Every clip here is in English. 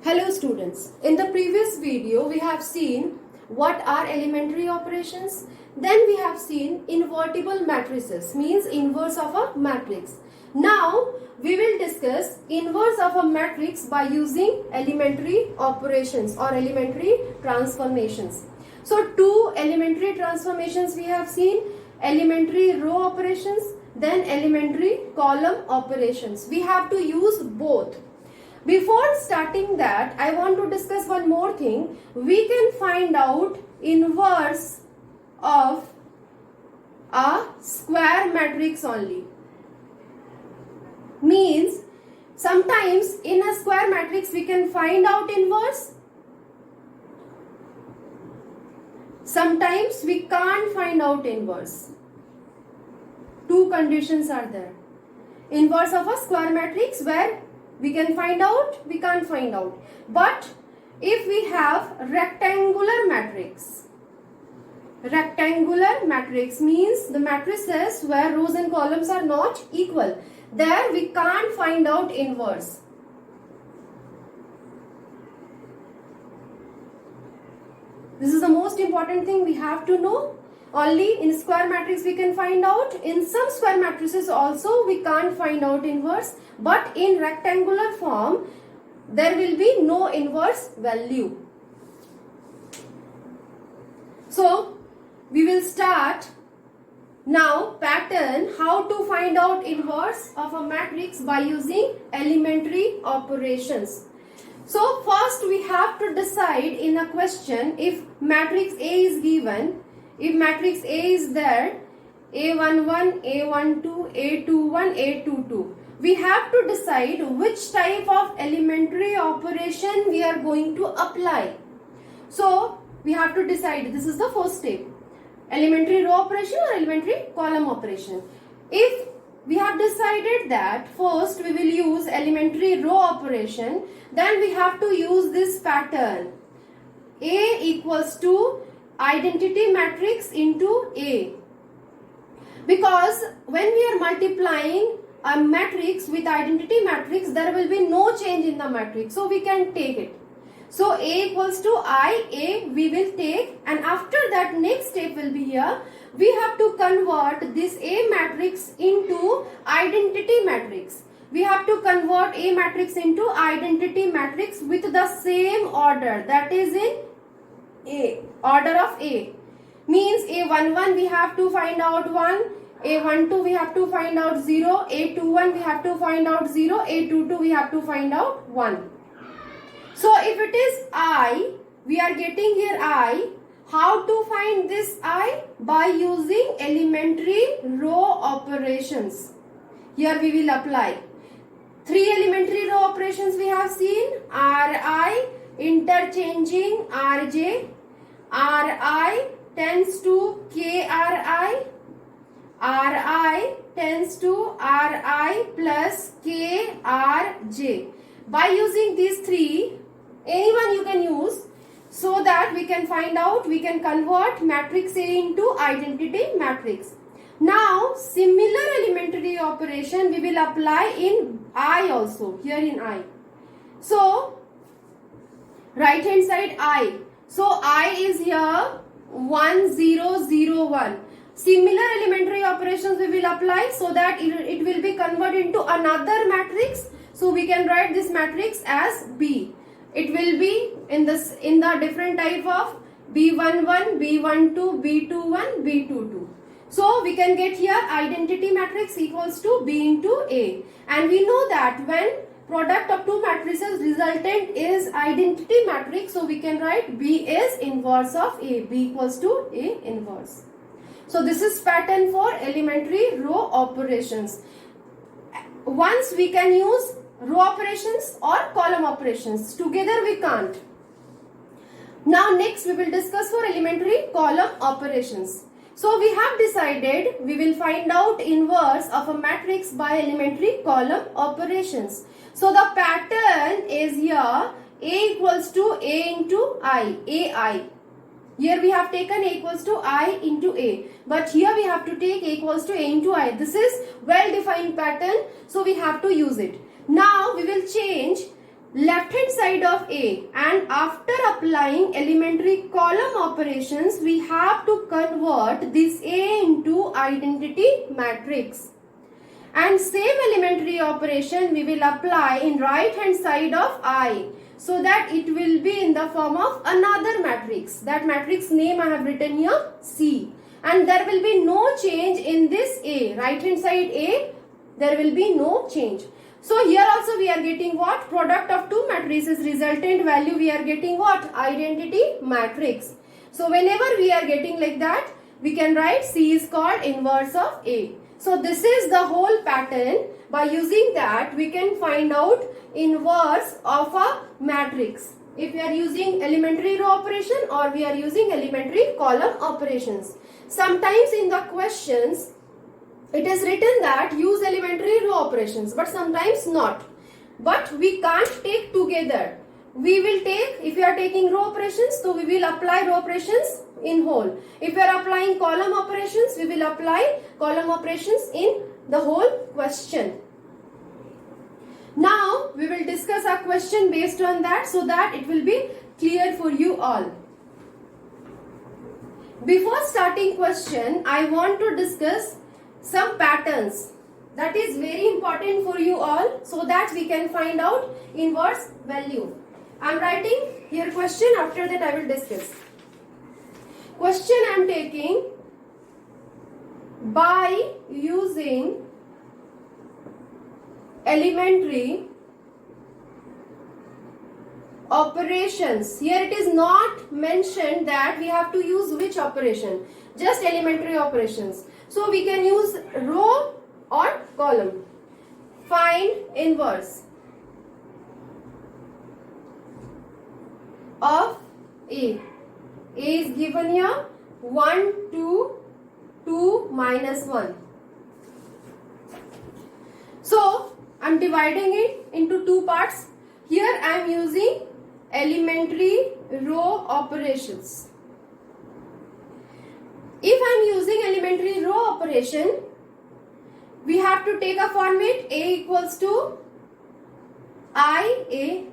Hello students, in the previous video we have seen what are elementary operations. Then we have seen invertible matrices, means inverse of a matrix. Now we will discuss inverse of a matrix by using elementary operations or elementary transformations. So two elementary transformations we have seen, elementary row operations, then elementary column operations. We have to use both. Before starting that, I want to discuss one more thing. We can find out inverse of a square matrix only. Means sometimes in a square matrix we can find out inverse. Sometimes we can't find out inverse. Two conditions are there. Inverse of a square matrix where we can find out, we can't find out. But if we have rectangular matrix means the matrices where rows and columns are not equal. There we can't find out inverse. This is the most important thing we have to know. Only in square matrix we can find out. In some square matrices also we can't find out inverse. But in rectangular form there will be no inverse value. So we will start now pattern how to find out inverse of a matrix by using elementary operations. So first we have to decide in a question if matrix A is given. If matrix A is there, A11, A12, A21, A22, we have to decide which type of elementary operation we are going to apply. So we have to decide, this is the first step, elementary row operation or elementary column operation. If we have decided that first we will use elementary row operation, then we have to use this pattern. A equals to identity matrix into A, because when we are multiplying a matrix with identity matrix there will be no change in the matrix, so we can take it. So A equals to IA we will take, and after that next step will be here. We have to convert this A matrix into identity matrix. We have to convert A matrix into identity matrix with the same order, that is in A, order of A. Means A11 we have to find out 1, A12 we have to find out 0, A21 we have to find out 0, A22 we have to find out 1. So if it is I, we are getting here I. How to find this I? By using elementary row operations. Here we will apply. 3 elementary row operations we have seen. Ri, interchanging Rj, Ri tends to Kri, Ri tends to Ri plus Krj. By using these three, anyone you can use, so that we can find out, we can convert matrix A into identity matrix. Now similar elementary operation we will apply in I also, here in I. So right hand side I. So I is here 1 0 0 1. Similar elementary operations we will apply so that it will be converted into another matrix. So we can write this matrix as B. It will be in the different type of B11, B12, B21, B22. So we can get here identity matrix equals to B into A. And we know that when product of two matrices resultant is identity matrix, so we can write B is inverse of A. B equals to A inverse. So this is pattern for elementary row operations. Once we can use row operations or column operations. Together we can't. Now next we will discuss for elementary column operations. So we have decided we will find out inverse of a matrix by elementary column operations. So the pattern is here A equals to A into I, AI. Here we have taken A equals to I into A. But here we have to take A equals to A into I. This is well defined pattern, so we have to use it. Now we will change left hand side of A, and after applying elementary column operations, we have to convert this A into identity matrix. And same elementary operation we will apply in right hand side of I, so that it will be in the form of another matrix. That matrix name I have written here C. And there will be no change in this A. Right hand side A, there will be no change. So here also we are getting what? Product of two matrices, resultant value we are getting what? Identity matrix. So whenever we are getting like that, we can write C is called inverse of A. So this is the whole pattern. By using that, we can find out inverse of a matrix. If we are using elementary row operation or we are using elementary column operations. Sometimes in the questions, it is written that use elementary row operations, but sometimes not. But we can't take together. We will take, if we are taking row operations, so we will apply row operations in whole. If we are applying column operations, we will apply column operations in the whole question. Now, we will discuss a question based on that so that it will be clear for you all. Before starting question, I want to discuss some patterns. That is very important for you all so that we can find out inverse value. I am writing here question, after that I will discuss. Question I am taking, by using elementary operations. Here it is not mentioned that we have to use which operation, just elementary operations. So we can use row or column. Find inverse of A. A is given here 1, 2, 2 minus 1. So I am dividing it into two parts. Here I am using elementary row operations. If I am using elementary row operation, we have to take a format A equals to IA.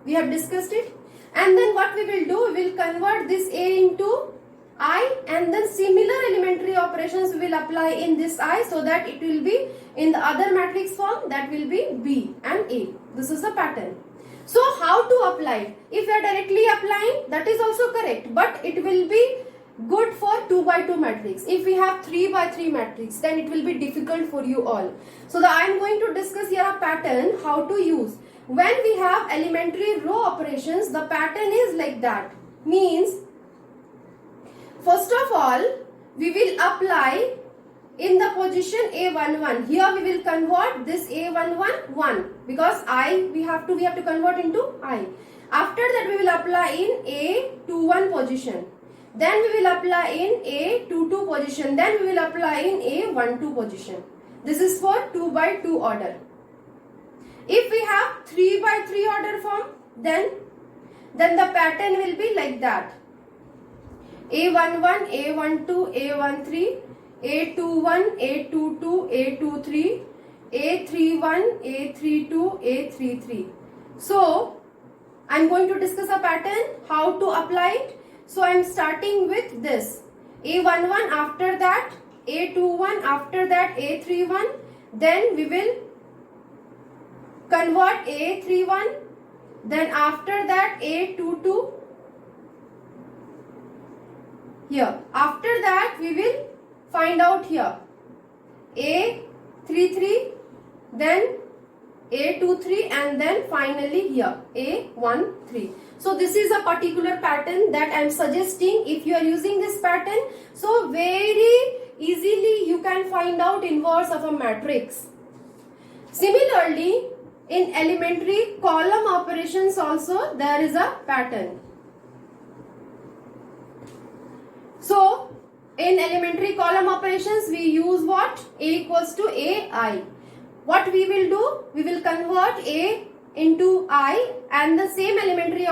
We have discussed it. And then what we will do, we will convert this A into I, and then similar elementary operations we will apply in this I so that it will be in the other matrix form, that will be B and A. This is the pattern. So how to apply it? If you are directly applying, that is also correct, but it will be good for 2 by 2 matrix. If we have 3 by 3 matrix, then it will be difficult for you all. So I am going to discuss here a pattern how to use. When we have elementary row operations, the pattern is like that. Means, first of all, we will apply in the position A11. Here we will convert this A11 1 because we have to convert into I. After that we will apply in A21 position. Then we will apply in A22 position. Then we will apply in A12 position. This is for 2 by 2 order. If we have 3 by 3 order form, then the pattern will be like that. A11, A12, A13, A21, A22, A23, A31, A32, A33. So, I am going to discuss a pattern, how to apply it. So, I am starting with this. A11, after that, A21, after that, A31. Then we will convert A31. Then after that, A22. Here. After that, we will find out here A33, then A23, and then finally here A13. So this is a particular pattern that I am suggesting. If you are using this pattern, so very easily you can find out inverse of a matrix. Similarly, in elementary column operations also there is a pattern. So, in elementary column operations, we use what? A equals to AI. What we will do? We will convert A into I, and the same elementary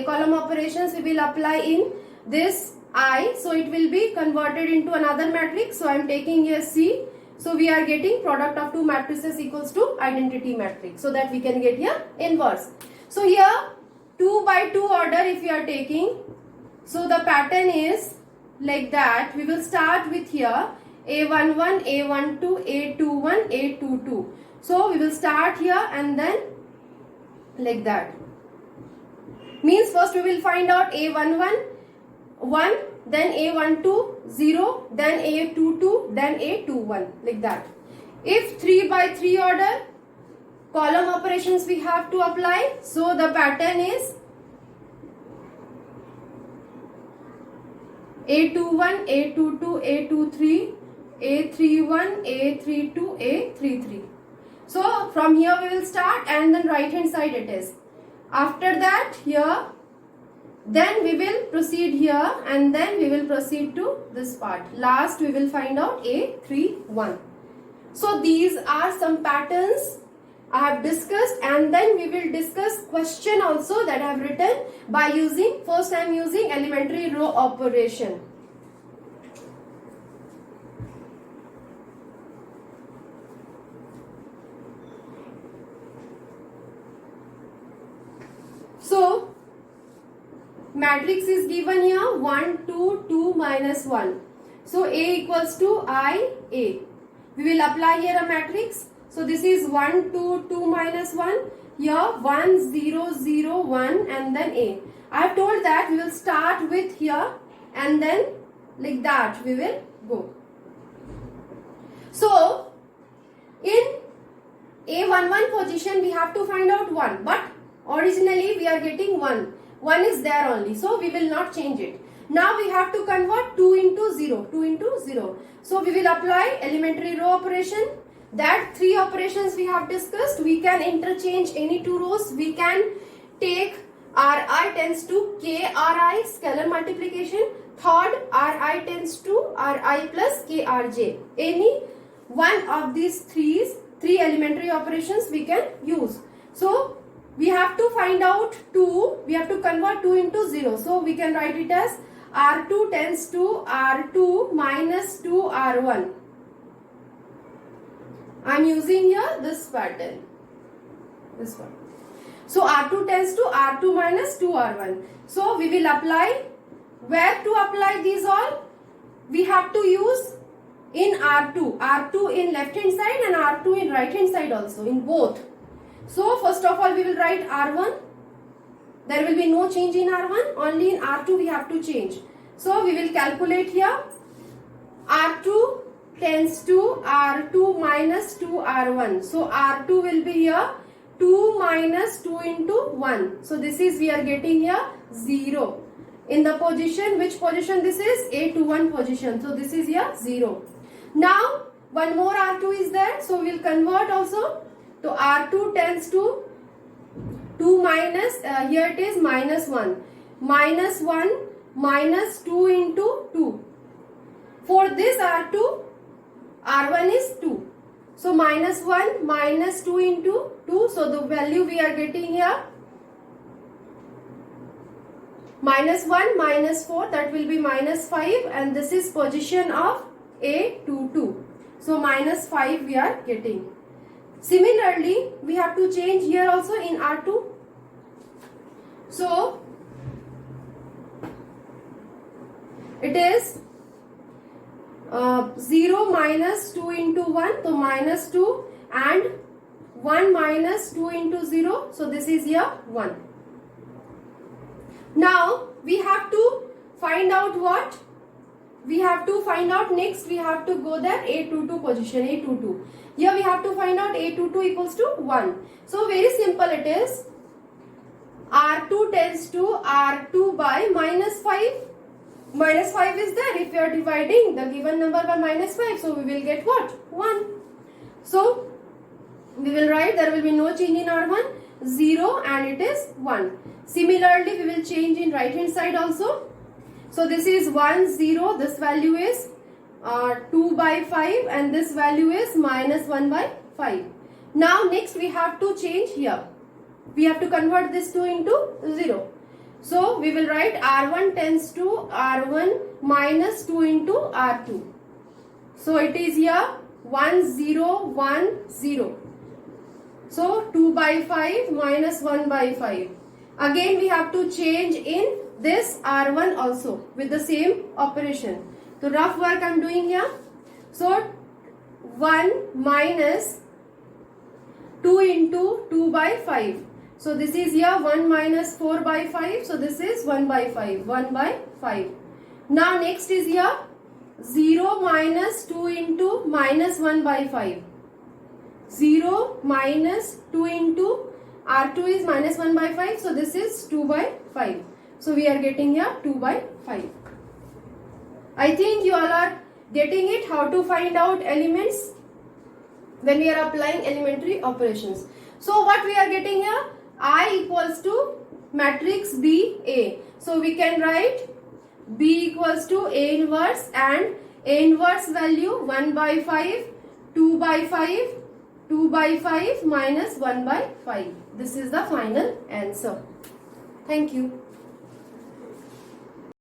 column operations we will apply in this I. So, it will be converted into another matrix. So, I am taking here C. So, we are getting product of two matrices equals to identity matrix. So, that we can get here inverse. So here 2 by 2 order if you are taking. So the pattern is like that. We will start with here A11, A12, A21, A22. So we will start here and then like that. Means first we will find out A11 1, then A12 0, then A22, then A21 like that. If 3 by 3 order, column operations we have to apply. So the pattern is A21, A22, A23, A31, A32, A33. So from here we will start and then right hand side it is. After that here, then we will proceed here and then we will proceed to this part. Last we will find out A31. So these are some patterns I have discussed, and then we will discuss question also that I have written by using, first I am using elementary row operation. So matrix is given here 1, 2, 2 minus 1. So A equals to I, A. We will apply here a matrix. So this is 1, 2, 2 minus 1. Here 1, 0, 0, 1 and then A. I have told that we will start with here and then like that we will go. So in A11 position we have to find out 1. But originally we are getting 1. 1 is there only. So we will not change it. Now we have to convert 2 into 0. 2 into 0. So we will apply elementary row operation. That 3 operations we have discussed. We can interchange any 2 rows. We can take Ri tends to Kri, scalar multiplication. Third, Ri tends to Ri plus Krj. Any one of these three elementary operations we can use. So we have to find out 2. We have to convert 2 into 0. So we can write it as R2 tends to R2 minus 2 R1. I am using here this pattern. This one. So R2 tends to R2 minus 2 R1. So we will apply. Where to apply these all? We have to use in R2. R2 in left hand side and R2 in right hand side also, in both. So first of all we will write R1. There will be no change in R1. Only in R2 we have to change. So we will calculate here. R2 tends to R2 minus 2 R1. So R2 will be here 2 minus 2 into 1. So this is, we are getting here 0. In the position, which position this is? A21 position. So this is here 0. Now one more R2 is there. So we will convert also. So R2 tends to 2 minus, here it is minus 1. Minus 1 minus 2 into 2. For this R2, R1 is 2. So minus 1 minus 2 into 2. So the value we are getting here minus 1 minus 4, that will be minus 5, and this is position of A22. So minus 5 we are getting. Similarly, we have to change here also in R2. So it is 0 minus 2 into 1, so minus 2, and 1 minus 2 into 0, so this is here 1. Now we have to find out what? We have to find out next, we have to go there A22 position, A22. Here we have to find out A22 equals to 1. So very simple it is. R2 tends to R2 by minus 5. Minus 5 is there. If you are dividing the given number by minus 5, so we will get what? 1. So we will write, there will be no change in R1, 0, and it is 1. Similarly, we will change in right hand side also. So this is 1, 0, this value is 2 by 5, and this value is minus 1 by 5. Now next we have to change here. We have to convert this 2 into 0. So we will write R1 tends to R1 minus 2 into R2. So it is here 1, 0, 1, 0. So 2 by 5 minus 1 by 5. Again we have to change in this R1 also with the same operation. So rough work I am doing here. So 1 minus 2 into 2 by 5. So this is here 1 minus 4 by 5. So this is 1 by 5. 1 by 5. Now next is here 0 minus 2 into minus 1 by 5. 0 minus 2 into R2 is minus 1 by 5. So this is 2 by 5. So we are getting here 2 by 5. I think you all are getting it how to find out elements when we are applying elementary operations. So what we are getting here? I equals to matrix B A. So we can write B equals to A inverse, and A inverse value 1 by 5, 2 by 5, 2 by 5 minus 1 by 5. This is the final answer. Thank you.